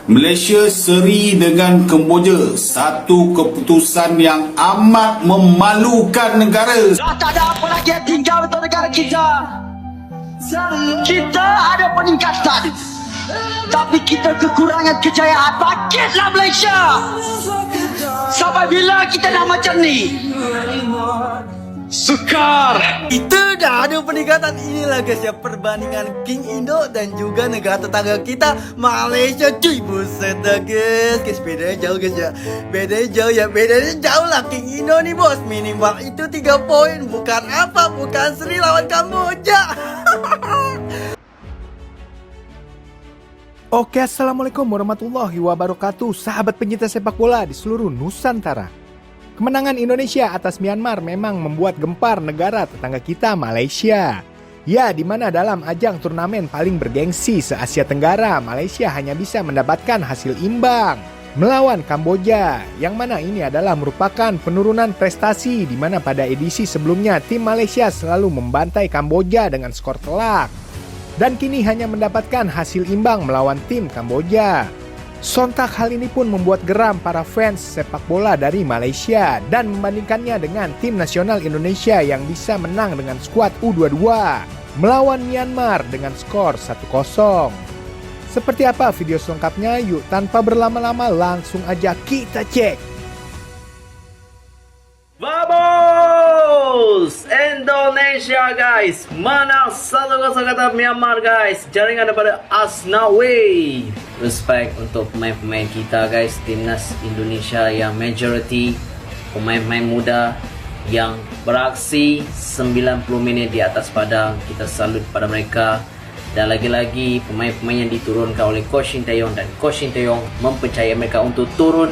Malaysia seri dengan Kemboja, satu keputusan yang amat memalukan negara. Dah tak ada apa lagi yang tinggal untuk negara kita. Kita ada peningkatan, tapi kita kekurangan kejayaan. Bangkitlah Malaysia. Sampai bila kita nak macam ni? Sukar. Itu dah ada peningkatan. Inilah guys ya, perbandingan King Indo dan juga negara tetangga kita Malaysia. Cuy, buset dah guys. Guys, bedanya jauh guys ya. Bedanya jauh ya. Bedanya jauh lah. King Indo nih bos, minimal itu 3 poin. Bukan apa, bukan seri lawan Kamboja. Oke, assalamualaikum warahmatullahi wabarakatuh. Sahabat pencinta sepak bola di seluruh Nusantara. Kemenangan Indonesia atas Myanmar memang membuat gempar negara tetangga kita Malaysia. Ya, di mana dalam ajang turnamen paling bergengsi se-Asia Tenggara, Malaysia hanya bisa mendapatkan hasil imbang melawan Kamboja, yang mana ini adalah merupakan penurunan prestasi di mana pada edisi sebelumnya tim Malaysia selalu membantai Kamboja dengan skor telak dan kini hanya mendapatkan hasil imbang melawan tim Kamboja. Sontak hal ini pun membuat geram para fans sepak bola dari Malaysia dan membandingkannya dengan tim nasional Indonesia yang bisa menang dengan skuad U22 melawan Myanmar dengan skor 1-0. Seperti apa video selengkapnya? Yuk tanpa berlama-lama langsung aja kita cek. Vamos! Indonesia guys, menang 1-0 kata Myanmar guys. Jaringan daripada Asnawi. Respect untuk pemain-pemain kita guys, timnas Indonesia yang majority pemain-pemain muda yang beraksi 90 minit di atas padang. Kita salut pada mereka. Dan lagi-lagi pemain-pemain yang diturunkan oleh Coach Shin Tae-yong, dan Coach Shin Tae-yong mempercayai mereka untuk turun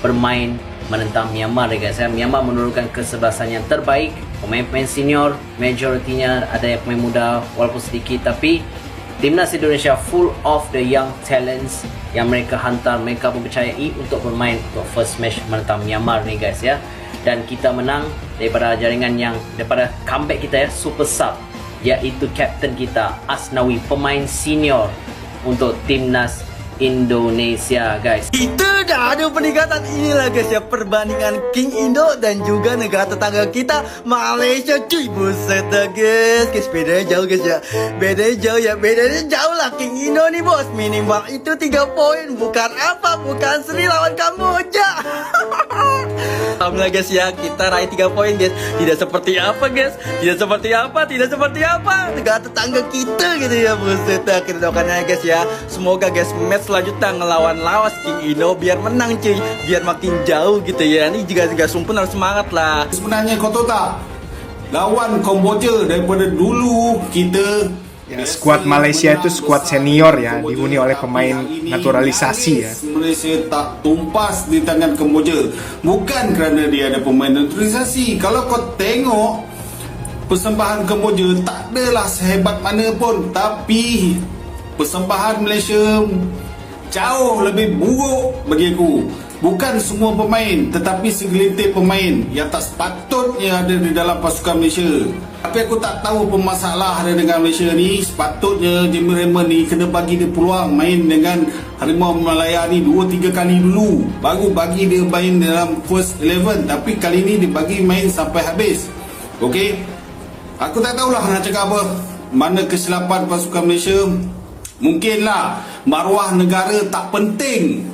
bermain menentang Myanmar guys. Myanmar menurunkan kesebelasan yang terbaik. Pemain-pemain senior majoritinya ada yang pemain muda walaupun sedikit, tapi timnas Indonesia full of the young talents yang mereka hantar, mereka mempercayai untuk bermain untuk first match menentang Myanmar ni guys ya. Dan kita menang daripada jaringan yang daripada comeback kita ya, super sub, iaitu kapten kita Asnawi, pemain senior untuk timnas Indonesia guys. Itu dah ada peningkatan. Inilah guys ya, perbandingan King Indo dan juga negara tetangga kita Malaysia. Cuy, buset dah guys. Guys, bedanya jauh guys ya. Bedanya jauh ya. Bedanya jauh lah. King Indo nih bos, minimal itu 3 poin. Bukan apa, bukan seri lawan Kamboja. Alhamdulillah guys ya, kita raih 3 poin guys. Tidak seperti apa guys, tidak seperti apa, tidak seperti apa negara tetangga kita gitu ya. Buset dah, kita doakan aja guys ya. Semoga guys match selanjutnya ngelawan lawas King Indo biar menang cuy, biar makin jauh gitu ya. Ini juga sumpun harus semangat lah. Sebenarnya kau tahu tak, lawan Kemboja daripada dulu kita Ya, skuad Malaysia itu skuad senior ya, dihuni oleh pemain naturalisasi ya. Malaysia tak tumpas di tangan Kemboja bukan kerana dia ada pemain naturalisasi. Kalau kau tengok persembahan Kemboja tak adalah sehebat mana pun, tapi persembahan Malaysia jauh lebih buruk bagi aku. Bukan semua pemain, tetapi segelintir pemain yang tak sepatutnya ada di dalam pasukan Malaysia. Tapi aku tak tahu apa masalah ada dengan Malaysia ni. Sepatutnya Jamie Raymond ni kena bagi dia peluang main dengan Harimau Malaya ni 2-3 kali dulu, baru bagi dia main dalam first 11. Tapi kali ni dia bagi main sampai habis. Okey, aku tak tahulah nak cakap apa. Mana kesilapan pasukan Malaysia? Mungkinlah maruah negara tak penting.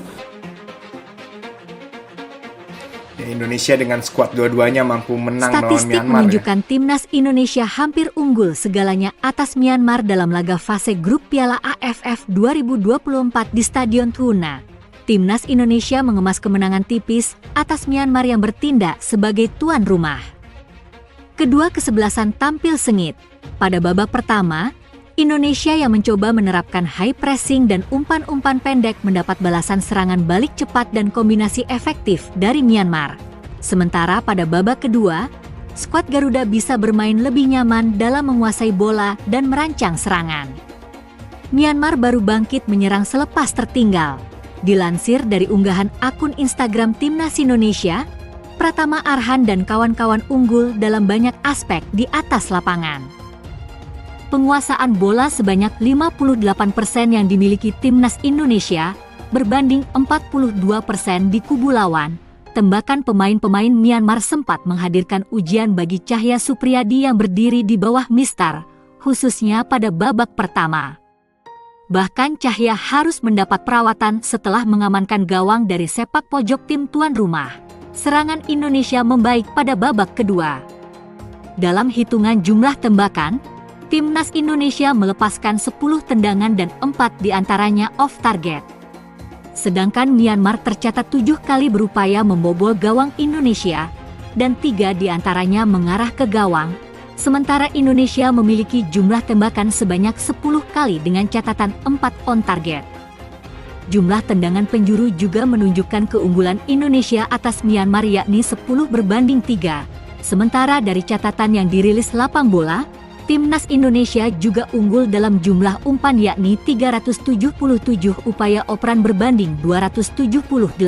Indonesia dengan skuad dua-duanya mampu menang melawan Statistik Myanmar. menunjukkan timnas Indonesia hampir unggul segalanya atas Myanmar dalam laga fase grup Piala AFF 2024 di Stadion Tuna. Timnas Indonesia mengemas kemenangan tipis atas Myanmar yang bertindak sebagai tuan rumah. Kedua kesebelasan tampil sengit. Pada babak pertama, Indonesia yang mencoba menerapkan high pressing dan umpan-umpan pendek mendapat balasan serangan balik cepat dan kombinasi efektif dari Myanmar. Sementara pada babak kedua, skuad Garuda bisa bermain lebih nyaman dalam menguasai bola dan merancang serangan. Myanmar baru bangkit menyerang selepas tertinggal. Dilansir dari unggahan akun Instagram Timnas Indonesia, Pratama Arhan dan kawan-kawan unggul dalam banyak aspek di atas lapangan. Penguasaan bola sebanyak 58% yang dimiliki timnas Indonesia berbanding 42% di kubu lawan. Tembakan pemain-pemain Myanmar sempat menghadirkan ujian bagi Cahya Supriyadi yang berdiri di bawah Mistar, khususnya pada babak pertama. Bahkan Cahya harus mendapat perawatan setelah mengamankan gawang dari sepak pojok tim tuan rumah. Serangan Indonesia membaik pada babak kedua. Dalam hitungan jumlah tembakan, Timnas Indonesia melepaskan 10 tendangan dan 4 diantaranya off target. Sedangkan Myanmar tercatat 7 kali berupaya membobol gawang Indonesia, dan 3 diantaranya mengarah ke gawang, sementara Indonesia memiliki jumlah tembakan sebanyak 10 kali dengan catatan 4 on target. Jumlah tendangan penjuru juga menunjukkan keunggulan Indonesia atas Myanmar yakni 10 berbanding 3, sementara dari catatan yang dirilis lapang bola, Timnas Indonesia juga unggul dalam jumlah umpan yakni 377 upaya operan berbanding 278.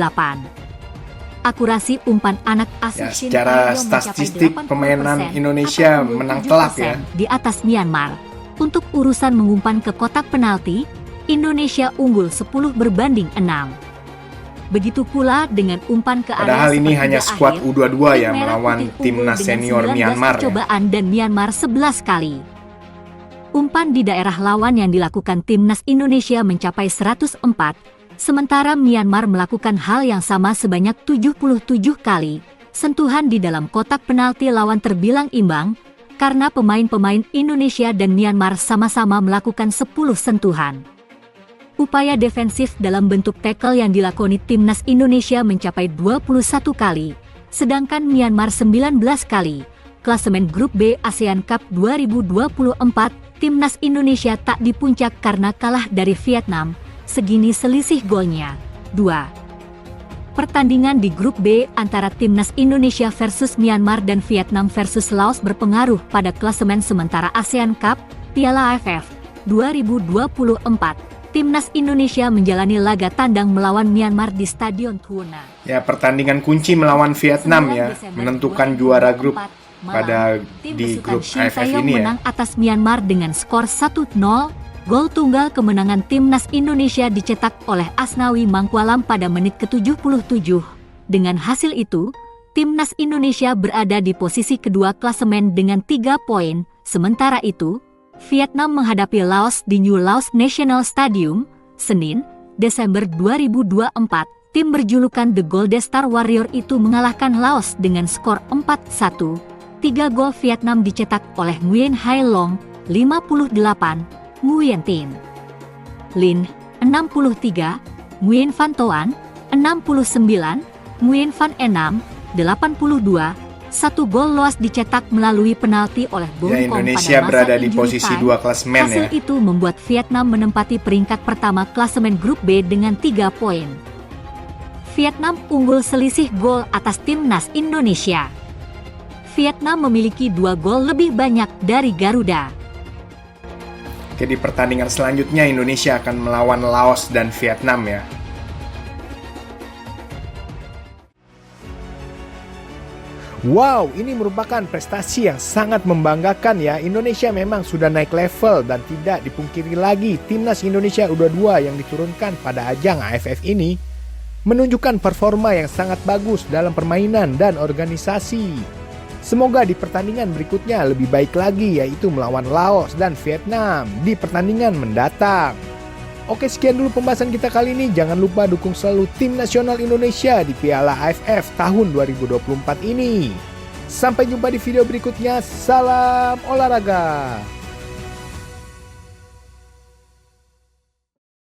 Akurasi umpan anak asuh Shin secara Tae-yong statistik mencapai 80% pemainan Indonesia atau menang 27% telak ya. di atas Myanmar. Untuk urusan mengumpan ke kotak penalti, Indonesia unggul 10 berbanding 6. Begitu pula dengan umpan ke area Padahal ini sepertiga hanya skuad akhir, U22 tim yang merah melawan putih unggul timnas dengan senior 19 Myanmar ya. percobaan dan Myanmar 11 kali. Umpan di daerah lawan yang dilakukan timnas Indonesia mencapai 104, sementara Myanmar melakukan hal yang sama sebanyak 77 kali. Sentuhan di dalam kotak penalti lawan terbilang imbang, karena pemain-pemain Indonesia dan Myanmar sama-sama melakukan 10 sentuhan. Upaya defensif dalam bentuk tackle yang dilakoni timnas Indonesia mencapai 21 kali, sedangkan Myanmar 19 kali. Klasemen Grup B ASEAN Cup 2024, timnas Indonesia tak di puncak karena kalah dari Vietnam, segini selisih golnya, 2. Pertandingan di Grup B antara timnas Indonesia versus Myanmar dan Vietnam versus Laos berpengaruh pada klasemen sementara ASEAN Cup, Piala AFF 2024. Timnas Indonesia menjalani laga tandang melawan Myanmar di Stadion Thuna. Ya, pertandingan kunci melawan Vietnam ya, menentukan juara grup pada di grup AFF ini ya. Menang atas Myanmar dengan skor 1-0. Gol tunggal kemenangan timnas Indonesia dicetak oleh Asnawi Mangkualam pada menit ke-77. Dengan hasil itu, timnas Indonesia berada di posisi kedua klasemen dengan 3 poin. Sementara itu, Vietnam menghadapi Laos di New Laos National Stadium, Senin, Desember 2024. Tim berjulukan The Golden Star Warrior itu mengalahkan Laos dengan skor 4-1. 3 gol Vietnam dicetak oleh Nguyen Hai Long, 58, Nguyen Tin Lin, 63, Nguyen Van Toan, 69, Nguyen Van Enam, 82. 1 gol loas dicetak melalui penalti oleh Bong Ya, Kong Indonesia pada masa berada di injury posisi time. 2 klasemen Hasil ya. itu membuat Vietnam menempati peringkat pertama klasemen Grup B dengan 3 poin. Vietnam unggul selisih gol atas timnas Indonesia. Vietnam memiliki 2 gol lebih banyak dari Garuda. Oke, di pertandingan selanjutnya Indonesia akan melawan Laos dan Vietnam ya. Wow, ini merupakan prestasi yang sangat membanggakan ya. Indonesia memang sudah naik level dan tidak dipungkiri lagi timnas Indonesia U22 yang diturunkan pada ajang AFF ini menunjukkan performa yang sangat bagus dalam permainan dan organisasi. Semoga di pertandingan berikutnya lebih baik lagi, yaitu melawan Laos dan Vietnam di pertandingan mendatang. Oke, sekian dulu pembahasan kita kali ini. Jangan lupa dukung selalu tim nasional Indonesia di Piala AFF tahun 2024 ini. Sampai jumpa di video berikutnya. Salam olahraga.